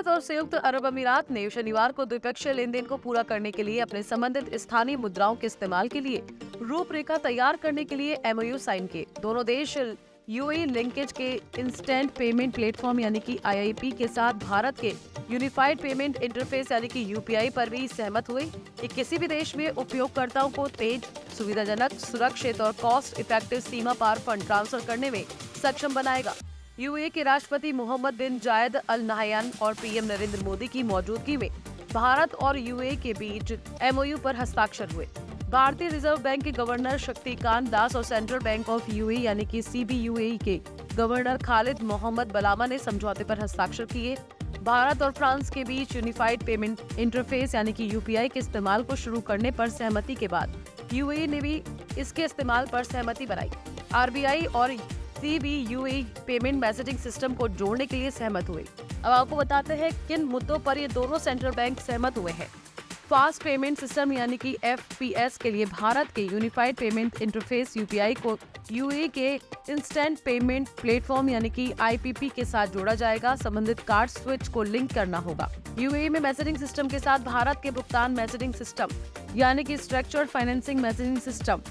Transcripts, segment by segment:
भारत और संयुक्त अरब अमीरात ने शनिवार को द्विपक्षीय लेन देन को पूरा करने के लिए अपने संबंधित स्थानीय मुद्राओं के इस्तेमाल के लिए रूपरेखा तैयार करने के लिए एमओयू साइन किए। दोनों देश यूएई लिंकेज के इंस्टेंट पेमेंट प्लेटफॉर्म यानी कि आईआईपी के साथ भारत के यूनिफाइड पेमेंट इंटरफेस यानी कि यूपीआई पर भी सहमत हुए। ये किसी भी देश में उपयोगकर्ताओं को तेज, सुविधाजनक, सुरक्षित और कॉस्ट इफेक्टिव सीमा पार फंड ट्रांसफर करने में सक्षम बनाएगा। यूएई के राष्ट्रपति मोहम्मद बिन जायद अल नाहयान और पीएम नरेंद्र मोदी की मौजूदगी में भारत और यूएई के बीच एमओयू पर हस्ताक्षर हुए। भारतीय रिजर्व बैंक के गवर्नर शक्तिकांत दास और सेंट्रल बैंक ऑफ यूएई यानी कि सीबीयूएई के गवर्नर खालिद मोहम्मद बलामा ने समझौते पर हस्ताक्षर किए। भारत और फ्रांस के बीच यूनिफाइड पेमेंट इंटरफेस यानी कि यूपीआई के इस्तेमाल को शुरू करने पर सहमति के बाद यूएई ने भी इसके इस्तेमाल पर सहमति बनाई। आरबीआई और सीबीयूएई पेमेंट मैसेजिंग सिस्टम को जोड़ने के लिए सहमत हुए। अब आपको बताते हैं किन मुद्दों पर ये दोनों सेंट्रल बैंक सहमत हुए हैं। फास्ट पेमेंट सिस्टम यानी कि एफपीएस के लिए भारत के यूनिफाइड पेमेंट इंटरफेस यूपीआई को यूएई के इंस्टेंट पेमेंट प्लेटफॉर्म यानी कि आईपीपी के साथ जोड़ा जाएगा। संबंधित कार्ड स्विच को लिंक करना होगा। यूएई में मैसेजिंग सिस्टम के साथ भारत के भुगतान मैसेजिंग सिस्टम यानी कि स्ट्रक्चर्ड फाइनेंसिंग मैसेजिंग सिस्टम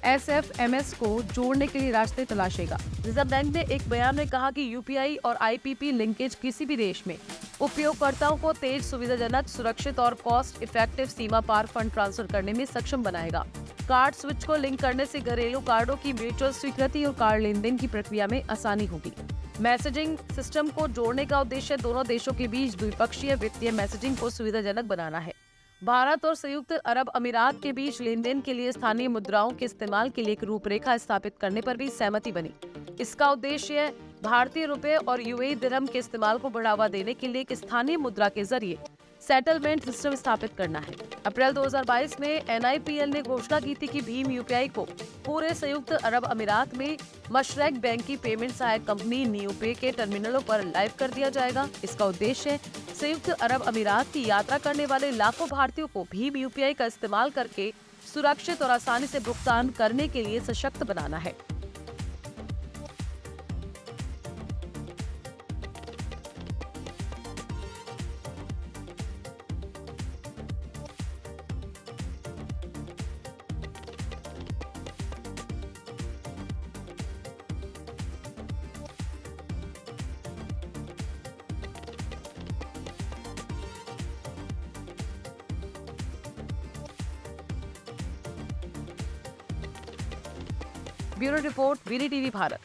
एसएफएमएस को जोड़ने के लिए रास्ते तलाशेगा। रिजर्व बैंक ने एक बयान में कहा कि यूपीआई और आईपीपी लिंकेज किसी भी देश में उपयोगकर्ताओं को तेज, सुविधाजनक, सुरक्षित और कॉस्ट इफेक्टिव सीमा पार फंड ट्रांसफर करने में सक्षम बनाएगा। कार्ड स्विच को लिंक करने से घरेलू कार्डों की म्यूचुअल स्वीकृति और कार्ड लेन देन की प्रक्रिया में आसानी होगी। मैसेजिंग सिस्टम को जोड़ने का उद्देश्य दोनों देशों के बीच द्विपक्षीय वित्तीय मैसेजिंग को सुविधाजनक बनाना है। भारत और संयुक्त अरब अमीरात के बीच लेन देन के लिए स्थानीय मुद्राओं के इस्तेमाल के लिए एक रूपरेखा स्थापित करने पर भी सहमति बनी। इसका उद्देश्य भारतीय रुपए और यूएई दिरहम के इस्तेमाल को बढ़ावा देने के लिए एक स्थानीय मुद्रा के जरिए सेटलमेंट सिस्टम स्थापित करना है। अप्रैल 2022 में एनआईपीएल ने घोषणा की थी कि भीम यूपीआई को पूरे संयुक्त अरब अमीरात में मशरक बैंक की पेमेंट सहायक कंपनी न्यूपे के टर्मिनलों पर लाइव कर दिया जाएगा। इसका उद्देश्य संयुक्त अरब अमीरात की यात्रा करने वाले लाखों भारतीयों को भीम यूपीआई का इस्तेमाल करके सुरक्षित और आसानी से भुगतान करने के लिए सशक्त बनाना है। Bureau report, VD TV Bharat.